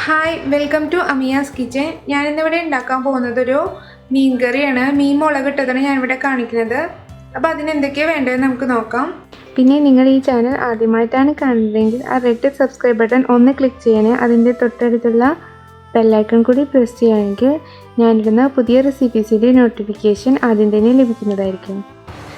Hi, welcome to Amiya's kitchen. ഞാനിന്നിവിടെ ഉണ്ടാക്കാൻ പോകുന്നത് ഒരു മീൻ കറിയാണ്. മീൻ മുളക് ഇട്ടതാണ് ഞാനിവിടെ കാണിക്കുന്നത്. അപ്പോൾ അതിനെന്തൊക്കെയാണ് വേണ്ടതെന്ന് നമുക്ക് നോക്കാം. പിന്നെ നിങ്ങൾ ഈ ചാനൽ ആദ്യമായിട്ടാണ് കാണുന്നതെങ്കിൽ ആ റെഡ് സബ്സ്ക്രൈബ് ബട്ടൺ ഒന്ന് ക്ലിക്ക് ചെയ്യണേ. അതിൻ്റെ തൊട്ടടുത്തുള്ള ബെല്ലൈക്കൺ കൂടി പ്രസ് ചെയ്യുകയാണെങ്കിൽ ഞാനിടുന്ന പുതിയ റെസിപ്പീസിൻ്റെ നോട്ടിഫിക്കേഷൻ ആദ്യം തന്നെ ലഭിക്കുന്നതായിരിക്കും.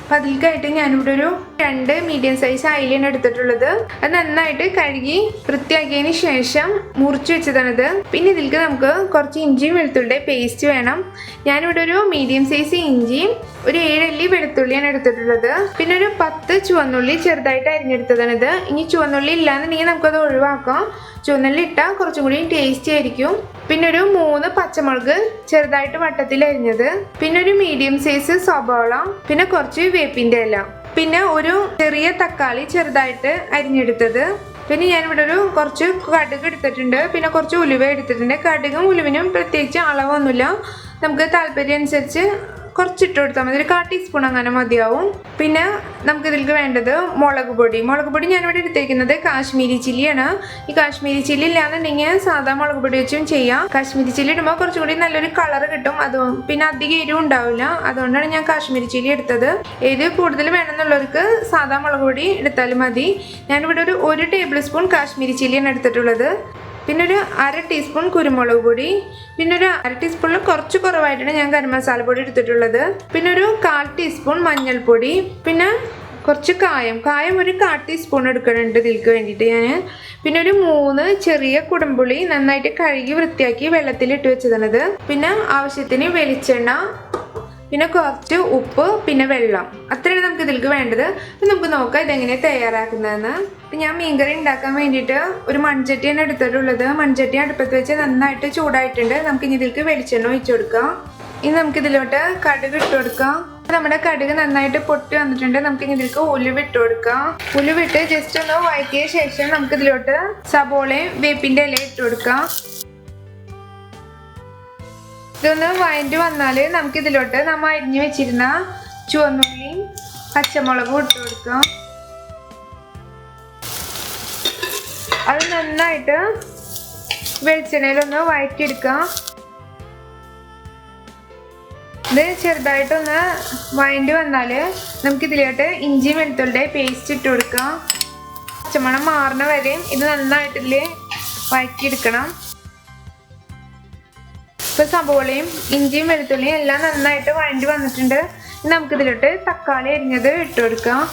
അപ്പോൾ അതിലേക്കായിട്ട് ഞാനിവിടെ ഒരു 2 മീഡിയം സൈസ് അയിലയാണ് എടുത്തിട്ടുള്ളത്. അത് നന്നായിട്ട് കഴുകി വൃത്തിയാക്കിയതിന് ശേഷം മുറിച്ച് വെച്ചതാണിത്. പിന്നെ ഇതിലേക്ക് നമുക്ക് കുറച്ച് ഇഞ്ചിയും വെളുത്തുള്ളിയുടെ പേസ്റ്റ് വേണം. ഞാനിവിടെ ഒരു മീഡിയം സൈസ് ഇഞ്ചിയും ഒരു 7 അല്ലി വെളുത്തുള്ളിയാണ് എടുത്തിട്ടുള്ളത്. പിന്നെ ഒരു 10 ചുവന്നുള്ളി ചെറുതായിട്ട് അരിഞ്ഞെടുത്തതാണിത്. ഇനി ചുവന്നുള്ളി ഇല്ലാന്നുണ്ടെങ്കിൽ നമുക്കത് ഒഴിവാക്കാം. ചുവന്നുള്ളി ഇട്ടാൽ കുറച്ചും കൂടി ടേസ്റ്റി ആയിരിക്കും. പിന്നെ ഒരു 3 പച്ചമുളക് ചെറുതായിട്ട് വട്ടത്തിൽ അരിഞ്ഞത്, പിന്നെ ഒരു മീഡിയം സൈസ് സവാള, പിന്നെ കുറച്ച് വേപ്പിൻ്റെ ഇല, പിന്നെ ഒരു ചെറിയ തക്കാളി ചെറുതായിട്ട് അരിഞ്ഞെടുത്തത്. പിന്നെ ഞാനിവിടെ ഒരു കുറച്ച് കടുക് എടുത്തിട്ടുണ്ട്, പിന്നെ കുറച്ച് ഉലുവ എടുത്തിട്ടുണ്ട്. കടുകും ഉലുവിനും പ്രത്യേകിച്ച് അളവൊന്നുമില്ല, നമുക്ക് താല്പര്യം അനുസരിച്ച് കുറച്ചിട്ട് കൊടുത്താൽ മതി. ഒരു 1/4 ടീസ്പൂൺ അങ്ങനെ മതിയാവും. പിന്നെ നമുക്കിതിലേക്ക് വേണ്ടത് മുളക് പൊടി ഞാനിവിടെ എടുത്തേക്കുന്നത് കാശ്മീരി ചില്ലിയാണ്. ഈ കാശ്മീരി ചില്ലി ഇല്ലാന്നുണ്ടെങ്കിൽ സാധാ മുളക് പൊടി വെച്ചും ചെയ്യാം. കാശ്മീരി ചില്ലി ഇടുമ്പോൾ കുറച്ചും കൂടി നല്ലൊരു കളർ കിട്ടും. പിന്നെ അധികം എരിവ് ഉണ്ടാവില്ല. അതുകൊണ്ടാണ് ഞാൻ കാശ്മീരി ചില്ലി എടുത്തത്. എരിവ് കൂടുതൽ വേണമെന്നുള്ളവർക്ക് സാധാ മുളക് പൊടി എടുത്താലും മതി. ഞാനിവിടെ ഒരു 1 ടേബിൾ സ്പൂൺ കാശ്മീരി ചില്ലിയാണ് എടുത്തിട്ടുള്ളത്. പിന്നെ ഒരു 1/2 ടീസ്പൂൺ കുരുമുളക് പൊടി, പിന്നെ ഒരു 1/2 ടീസ്പൂണിൽ കുറച്ച് കുറവായിട്ടാണ് ഞാൻ ഗരം മസാല പൊടി എടുത്തിട്ടുള്ളത്. പിന്നെ ഒരു 1/4 ടീസ്പൂൺ മഞ്ഞൾപ്പൊടി, പിന്നെ കുറച്ച് കായം ഒരു 1/4 ടീസ്പൂൺ എടുക്കുന്നുണ്ട് ഇതിലേക്ക് വേണ്ടിയിട്ട് ഞാൻ. പിന്നെ ഒരു 3 ചെറിയ കുടംപുളി നന്നായിട്ട് കഴുകി വൃത്തിയാക്കി വെള്ളത്തിലിട്ട് വെച്ചതാണത്. പിന്നെ ആവശ്യത്തിന് വെളിച്ചെണ്ണ, പിന്നെ കുറച്ച് ഉപ്പ്, പിന്നെ വെള്ളം. അത്രയാണ് നമുക്ക് ഇതിലേക്ക് വേണ്ടത്. അപ്പം നമുക്ക് നോക്കാം ഇതെങ്ങനെയാണ് തയ്യാറാക്കുന്നതെന്ന്. അപ്പം ഞാൻ മീൻകറി ഉണ്ടാക്കാൻ വേണ്ടിയിട്ട് ഒരു മൺചട്ടിയാണ് എടുത്തിട്ടുള്ളത്. മൺചട്ടി അടുപ്പത്ത് വെച്ച് നന്നായിട്ട് ചൂടായിട്ടുണ്ട്. നമുക്ക് ഇനി ഇതിലേക്ക് വെളിച്ചെണ്ണ ഒഴിച്ചു കൊടുക്കാം. ഇനി നമുക്കിതിലോട്ട് കടുക് ഇട്ട് കൊടുക്കാം. നമ്മുടെ കടുക് നന്നായിട്ട് പൊട്ടി വന്നിട്ടുണ്ട്. നമുക്ക് ഇനി ഇതിലേക്ക് ഉലുവ ഇട്ട് കൊടുക്കാം. ഉലുവിട്ട് ജസ്റ്റ് ഒന്ന് വഴറ്റിയ ശേഷം നമുക്കിതിലോട്ട് സവോളയും വേപ്പിൻ്റെ ഇല ഇട്ട് കൊടുക്കാം. ഇതൊന്ന് വഴറ്റി വന്നാൽ നമുക്കിതിലോട്ട് നമ്മൾ അരിഞ്ഞു വെച്ചിരുന്ന ചുവന്നുള്ളിയും പച്ചമുളകും ഇട്ട് കൊടുക്കാം. അത് നന്നായിട്ട് വെളിച്ചെണ്ണയിലൊന്ന് വഴറ്റിയെടുക്കാം. ഇത് ചെറുതായിട്ടൊന്ന് വഴറ്റി വന്നാൽ നമുക്കിതിലോട്ട് ഇഞ്ചി വെളുത്തുള്ളിയുടെ പേസ്റ്റ് ഇട്ട് കൊടുക്കാം. പച്ചമണം മാറുന്ന വരെയും ഇത് നന്നായിട്ടില്ലേ വഴറ്റിയെടുക്കണം. ഇപ്പോൾ സവോളയും ഇഞ്ചിയും വെളുത്തുള്ളിയും എല്ലാം നന്നായിട്ട് വഴറ്റി വന്നിട്ടുണ്ട്. നമുക്കിതിലോട്ട് തക്കാളി അരിഞ്ഞത് ഇട്ട് കൊടുക്കാം.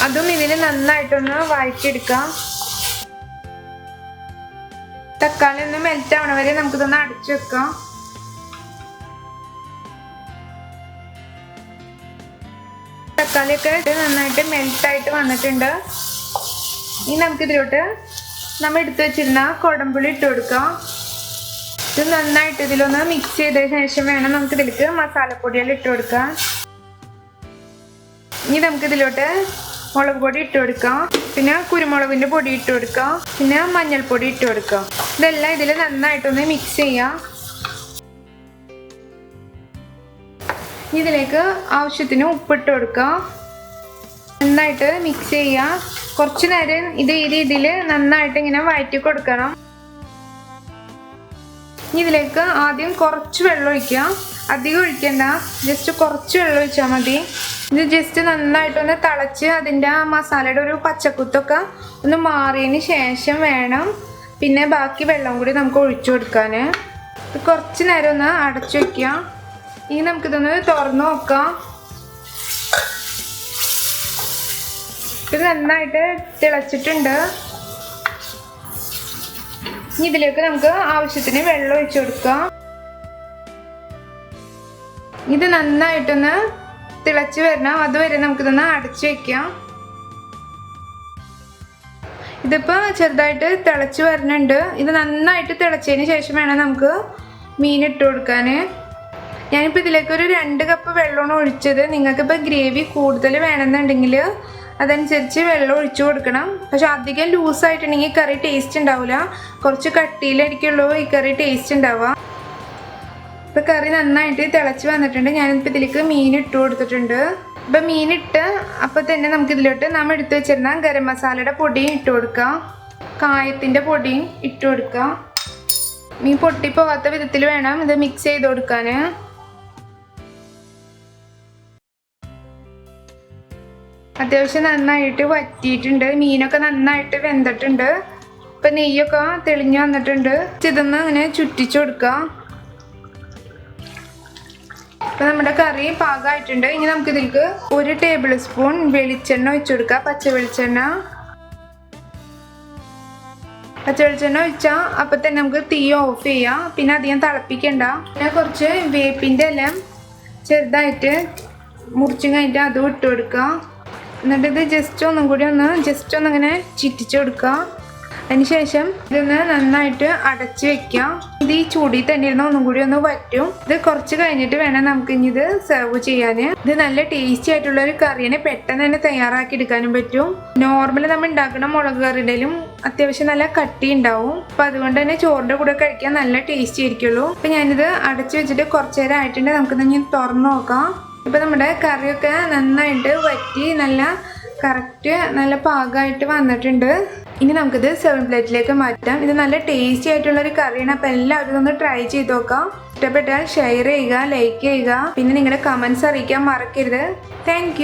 അതും ഇതിൽ നന്നായിട്ടൊന്ന് വഴറ്റിയെടുക്കാം. തക്കാളി ഒന്ന് മെൽറ്റ് ആവണ വരെ നമുക്കിതൊന്ന് അടച്ചു വെക്കാം. തക്കാളിയൊക്കെ നന്നായിട്ട് മെൽറ്റായിട്ട് വന്നിട്ടുണ്ട്. ഇനി നമുക്കിതിലോട്ട് നമ്മൾ എടുത്തു വെച്ചിരുന്ന കുടംപുളി ഇട്ട് കൊടുക്കാം. ഇത് നന്നായിട്ട് ഇതിലൊന്ന് മിക്സ് ചെയ്തതിന് ശേഷം വേണം നമുക്ക് ഇതിലേക്ക് മസാലപ്പൊടികൾ ഇട്ട് കൊടുക്കാം. ഇനി നമുക്കിതിലോട്ട് മുളക് പൊടി ഇട്ട് കൊടുക്കാം, പിന്നെ കുരുമുളകിൻ്റെ പൊടി ഇട്ട് കൊടുക്കാം, പിന്നെ മഞ്ഞൾപ്പൊടി ഇട്ട് കൊടുക്കാം. ഇതെല്ലാം ഇതിൽ നന്നായിട്ടൊന്ന് മിക്സ് ചെയ്യാം. ഇതിലേക്ക് ആവശ്യത്തിന് ഉപ്പിട്ട് കൊടുക്കാം. നന്നായിട്ട് മിക്സ് ചെയ്യാം. കുറച്ച് നേരം ഇത് ഈ രീതിയിൽ നന്നായിട്ട് ഇങ്ങനെ വഴറ്റി കൊടുക്കണം. ഇതിലേക്ക് ആദ്യം കുറച്ച് വെള്ളം ഒഴിക്കാം. അധികം ഒഴിക്കണ്ട, ജസ്റ്റ് കുറച്ച് വെള്ളം ഒഴിച്ചാൽ മതി. ഇത് ജസ്റ്റ് നന്നായിട്ടൊന്ന് തിളച്ച് അതിൻ്റെ ആ മസാലയുടെ ഒരു പച്ചക്കുത്തൊക്കെ ഒന്ന് മാറിയതിന് ശേഷം വേണം പിന്നെ ബാക്കി വെള്ളം കൂടി നമുക്ക് ഒഴിച്ചു കൊടുക്കാൻ. കുറച്ച് നേരം ഒന്ന് അടച്ചു വയ്ക്കാം. ഇനി നമുക്കിതൊന്ന് തുറന്ന് നോക്കാം. ഇത് നന്നായിട്ട് തിളച്ചിട്ടുണ്ട്. ഇനി ഇതിലേക്ക് നമുക്ക് ആവശ്യത്തിന് വെള്ളം ഒഴിച്ചു കൊടുക്കാം. ഇത് നന്നായിട്ടൊന്ന് തിളച്ച് വരണം, അതുവരെ നമുക്കിതൊന്ന് അടച്ചു വയ്ക്കാം. ഇതിപ്പോൾ ചെറുതായിട്ട് തിളച്ച് വരുന്നുണ്ട്. ഇത് നന്നായിട്ട് തിളച്ചതിന് ശേഷം വേണം നമുക്ക് മീൻ ഇട്ട് കൊടുക്കാൻ. ഞാനിപ്പോൾ ഇതിലേക്ക് ഒരു 2 കപ്പ് വെള്ളമാണ് ഒഴിച്ചത്. നിങ്ങൾക്കിപ്പോൾ ഗ്രേവി കൂടുതൽ വേണമെന്നുണ്ടെങ്കിൽ അതനുസരിച്ച് വെള്ളം ഒഴിച്ചു കൊടുക്കണം. പക്ഷെ അധികം ലൂസായിട്ടുണ്ടെങ്കിൽ കറി ടേസ്റ്റ് ഉണ്ടാവില്ല. കുറച്ച് കട്ടിയിലായിരിക്കുള്ളൂ ഈ കറി ടേസ്റ്റ് ഉണ്ടാവുക. ഇപ്പോൾ കറി നന്നായിട്ട് തിളച്ച് വന്നിട്ടുണ്ട്. ഞാനിപ്പോൾ ഇതിലേക്ക് മീൻ ഇട്ട് കൊടുത്തിട്ടുണ്ട്. ഇപ്പം മീനിട്ട് അപ്പോൾ തന്നെ നമുക്കിതിലോട്ട് നമ്മൾ എടുത്ത് വെച്ചിരുന്ന ഗരം മസാലയുടെ പൊടി ഇട്ട് കൊടുക്കാം. കായത്തിൻ്റെ പൊടിയും ഇട്ട് കൊടുക്കുക. മീൻ പൊട്ടിപ്പോകാത്ത വിധത്തിൽ വേണം ഇത് മിക്സ് ചെയ്ത് കൊടുക്കാൻ. അത്യാവശ്യം നന്നായിട്ട് വറ്റിയിട്ടുണ്ട്. മീനൊക്കെ നന്നായിട്ട് വെന്തിട്ടുണ്ട്. ഇപ്പം നെയ്യൊക്കെ തെളിഞ്ഞു വന്നിട്ടുണ്ട്. ഇതൊന്ന് ഇങ്ങനെ ചുറ്റിച്ചു കൊടുക്കുക. ഇപ്പം നമ്മുടെ കറി പാകമായിട്ടുണ്ട്. ഇനി നമുക്ക് ഇതിലേക്ക് 1 ടേബിൾ സ്പൂൺ വെളിച്ചെണ്ണ ഒഴിച്ചു കൊടുക്കുക. പച്ച വെളിച്ചെണ്ണ ഒഴിച്ചാൽ അപ്പം തന്നെ നമുക്ക് തീ ഓഫ് ചെയ്യാം. പിന്നെ അധികം തിളപ്പിക്കണ്ട. പിന്നെ കുറച്ച് വേപ്പിൻ്റെ ഇല ചെറുതായിട്ട് മുറിച്ചും കഴിഞ്ഞിട്ട് അതും ഇട്ട് കൊടുക്കുക. എന്നിട്ട് ഇത് ജസ്റ്റ് ഒന്നിങ്ങനെ ചിറ്റിച്ച് കൊടുക്കുക. അതിനുശേഷം ഇതൊന്ന് നന്നായിട്ട് അടച്ച് വെക്കാം. ഇത് ഈ ചൂടിൽ തന്നെ ഇരുന്ന് ഒന്നും കൂടി ഒന്ന് വറ്റും. ഇത് കുറച്ച് കഴിഞ്ഞിട്ട് വേണം നമുക്ക് ഇനി ഇത് സെർവ് ചെയ്യാൻ. ഇത് നല്ല ടേസ്റ്റി ആയിട്ടുള്ള ഒരു കറിയാണ്. പെട്ടെന്ന് തന്നെ തയ്യാറാക്കി എടുക്കാനും പറ്റും. നോർമലി നമ്മൾ ഉണ്ടാക്കുന്ന മുളക് കറിയുടെയും അത്യാവശ്യം നല്ല കട്ടി ഉണ്ടാവും. അപ്പം അതുകൊണ്ട് തന്നെ ചോറിൻ്റെ കൂടെ കഴിക്കാൻ നല്ല ടേസ്റ്റി ആയിരിക്കുള്ളൂ. അപ്പം ഞാനിത് അടച്ച് വെച്ചിട്ട് കുറച്ച് നേരം ആയിട്ടുണ്ട്. നമുക്കിത് ഇനി തുറന്ന് നോക്കാം. ഇപ്പം നമ്മുടെ കറിയൊക്കെ നന്നായിട്ട് വറ്റി നല്ല പാകമായിട്ട് വന്നിട്ടുണ്ട്. ഇനി നമുക്കിത് സെർവിങ് പ്ലേറ്റിലേക്ക് മാറ്റാം. ഇത് നല്ല ടേസ്റ്റി ആയിട്ടുള്ളൊരു കറിയാണ്. അപ്പോൾ എല്ലാവരും ഒന്ന് ട്രൈ ചെയ്ത് നോക്കാം. ഇഷ്ടപ്പെട്ടാൽ ഷെയർ ചെയ്യുക, ലൈക്ക് ചെയ്യുക. പിന്നെ നിങ്ങളുടെ കമൻസ് അറിയിക്കാൻ മറക്കരുത്. താങ്ക്